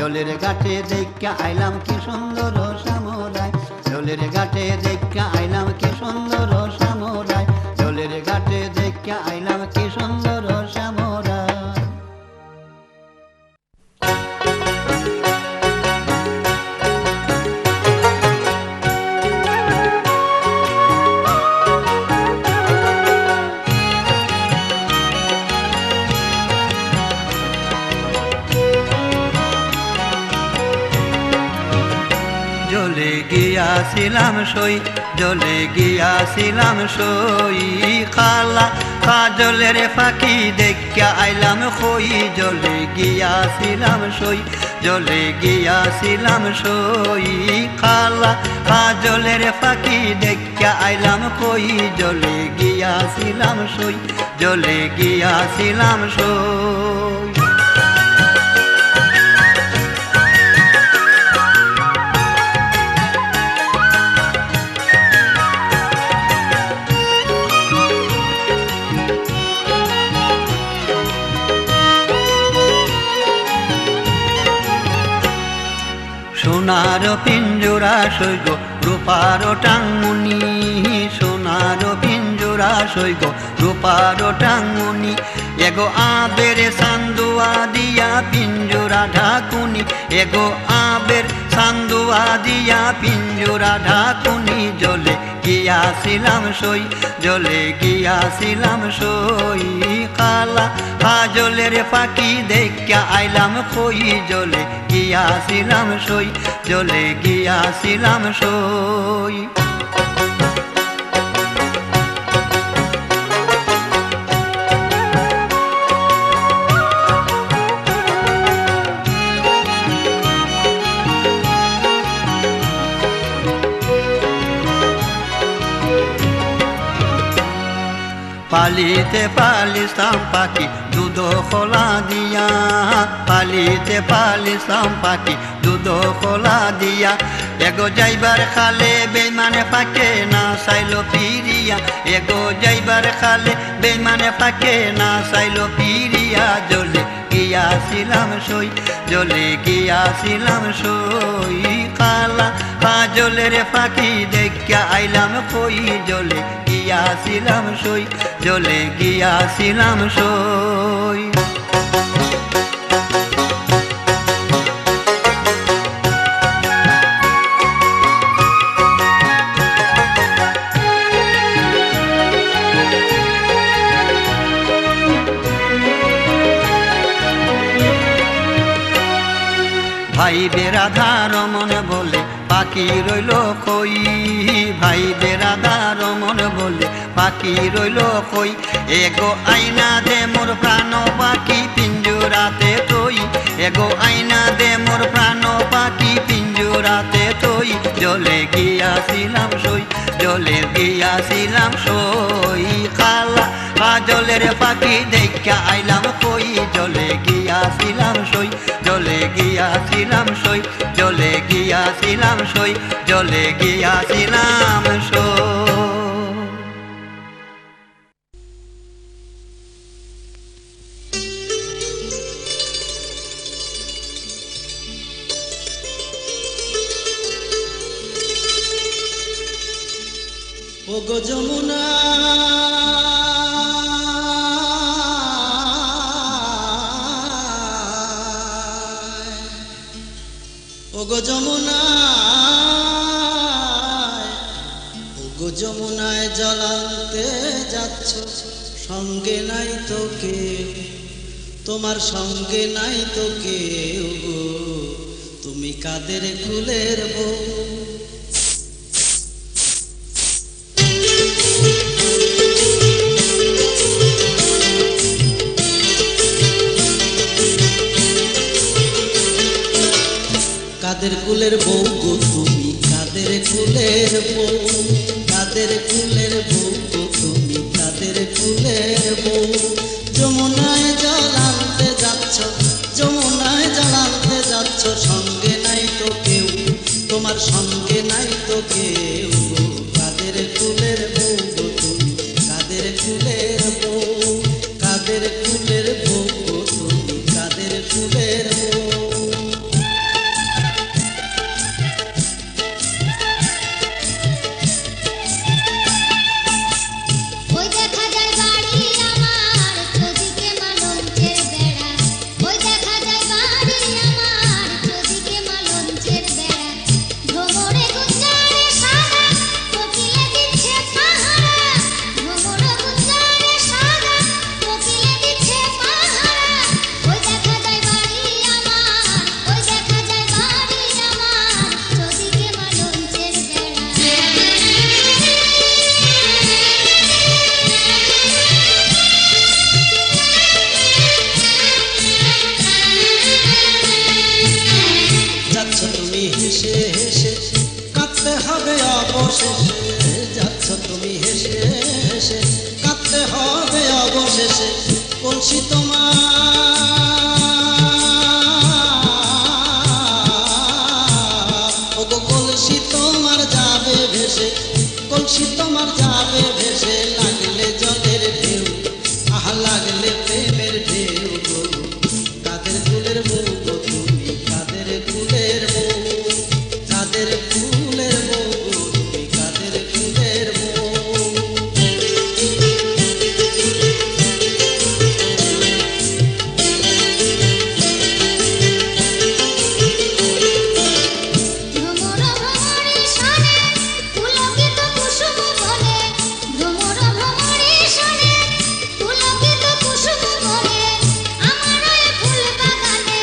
জলের ঘাটে দেখা আইলাম কি সুন্দর শ্যামরায়, জলের ঘাটে দেখা আইলাম কি সুন্দর শ্যামরায়, জলের ঘাটে দেখা আইলাম কি সুন্দর শ্যামরায়। জলে গিয়াছিলাম সই, জলে গিয়াছিলাম সই, খালা কাজলের ফাঁকি দেখা আইলাম খই, জলে গিয়াছিলাম সই, জলে গিয়াছিলাম সই, খালা কাজলের ফাঁকি দেখা আইলাম খই, জলে গিয়াছিলাম সই, জলে গিয়াছিলাম সই। সোনার পিঞ্জরা সৈগ রূপার টাঙ্গুনি, সোনার পিঞ্জরা সৈগ রূপার টাঙ্গুনি, এগো আবের সান্দুয়া দিয়া পিঞ্জরা ঢাকুনি, এগো আবের সান্দুয়া দিয়া পিঞ্জরা ঢাকুনি, জলে গিয়াছিলাম সই, জলে গিয়াছিলাম সই, কালা কাজলের ফাঁকি দেখা আইলাম খই, জলে গিয়াছিলাম সই, জলে গিয়াছিলাম সই। পালিতে পালিতাম পাখি দুধ খোলা দিয়া, পালিতে পালিতাম পাখি দুধ খোলা দিয়া, এগো যাইবার খালে বেইমানে পাকে না চাইলো পিরিয়া, এগো যাইবার খালে বেইমানে পাকে না চাইলো পিরিয়া, জলে গিয়াছিলাম সই, জলে গিয়াছিলাম সই, কালা কাজলের ফাঁকি দেখা আইলাম কই, জলে গিয়াছিলাম সই, জলে গিয়াছিলাম সই। ভাই বেরাধার মন বলে পাখি রইল কই, ভাই বেরাধার মন বলে পাখি রইল কই, এগো আইনা দে মোর প্রাণ পাখি পিঞ্জরাতে তৈ, এগো আইনা দে মোর প্রাণ পাখি পিঞ্জরাতে তৈ, জলে গিয়াছিলাম সই, জলে গিয়াছিলাম সই, কালা কাজলের পাখি দেখা আইলাম কই, জলে গিয়াছিলাম সই, জলে গিয়াছিলাম সই, জলে গিয়াছিলাম সই, জলে গিয়াছিলাম সই। ওগো যমুনা ওগো যমুনা, ওগো যমুনায় জলাতে যাচ্ছ, সঙ্গে নাই তো কেউ, তোমার সঙ্গে নাই তো কেউ গো, তুমি কাদের কুলের বউ। কাদের কুলের বউ গো তুমি, কাদের কুলের বউ, কাদের কুলের বউ গো তুমি, কাদের কুলের বউ। যমুনায় জল আনতে যাচ্ছ, যমুনায় জল আনতে যাচ্ছ, সঙ্গে নাই তো কেউ, তোমার সঙ্গে নাই তো কেউ গো, কাদের কুলের বউ গো তুমি, কাদের কুলের বউ, কাদের কুলের বউ গো তুমি, কাদের কুলের বউ। কুলের বউ গো তুমি কাদের কুলের বউ কাদের কুলের বউ গো তুমি কাদের কুলের বউ ভ্রমর ভ্রমরে শোনে পুলকিত কুসুম বনে ভ্রমর ভ্রমরে শোনে পুলকিত কুসুম বনে আমার ওই ফুল বাগানে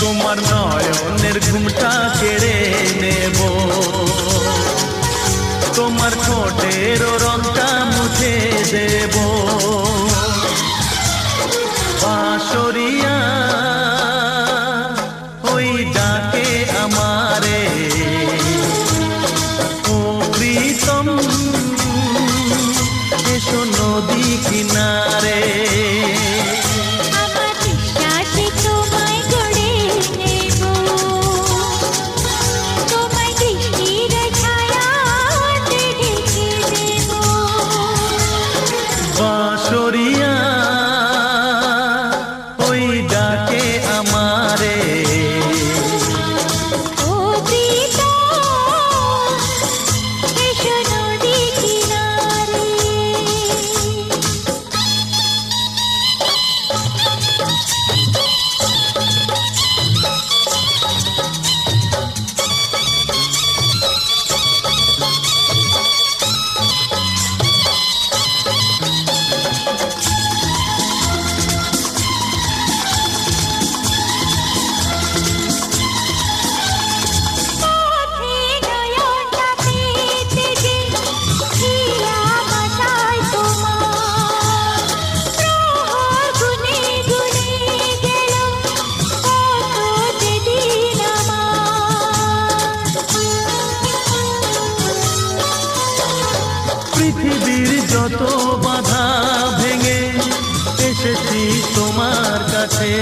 তোমার নয়নের ঘুমটা কেড়ে নেব, তোমার ঠোঁটের রংটা মুছে দেব। বাঁশরিয়া ওই ডাকে আমারে, ও প্রীতম এসো নদী কিনারে। আমার বিশ্বাসে তোমায় গড়ে নেব, তোমায় দৃষ্টির ছায়াতে ঢেকে দেব। বাঁশরিয়া ওই ডাকে আমারে, ও প্রীতম এসো নদী কিনারে। পথে নয়নটা পেতে যে ছিয়া বাসায় তোমার, প্রহর গুনে গুনে গেল কত যে দিন আমার। পৃথিবীর যত বাধা ভেঙে এসেছি তোমার কাছে,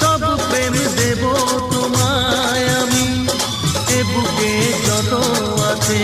সব প্রেম দেব তোমায় আমি, এ বুকে যত আছে।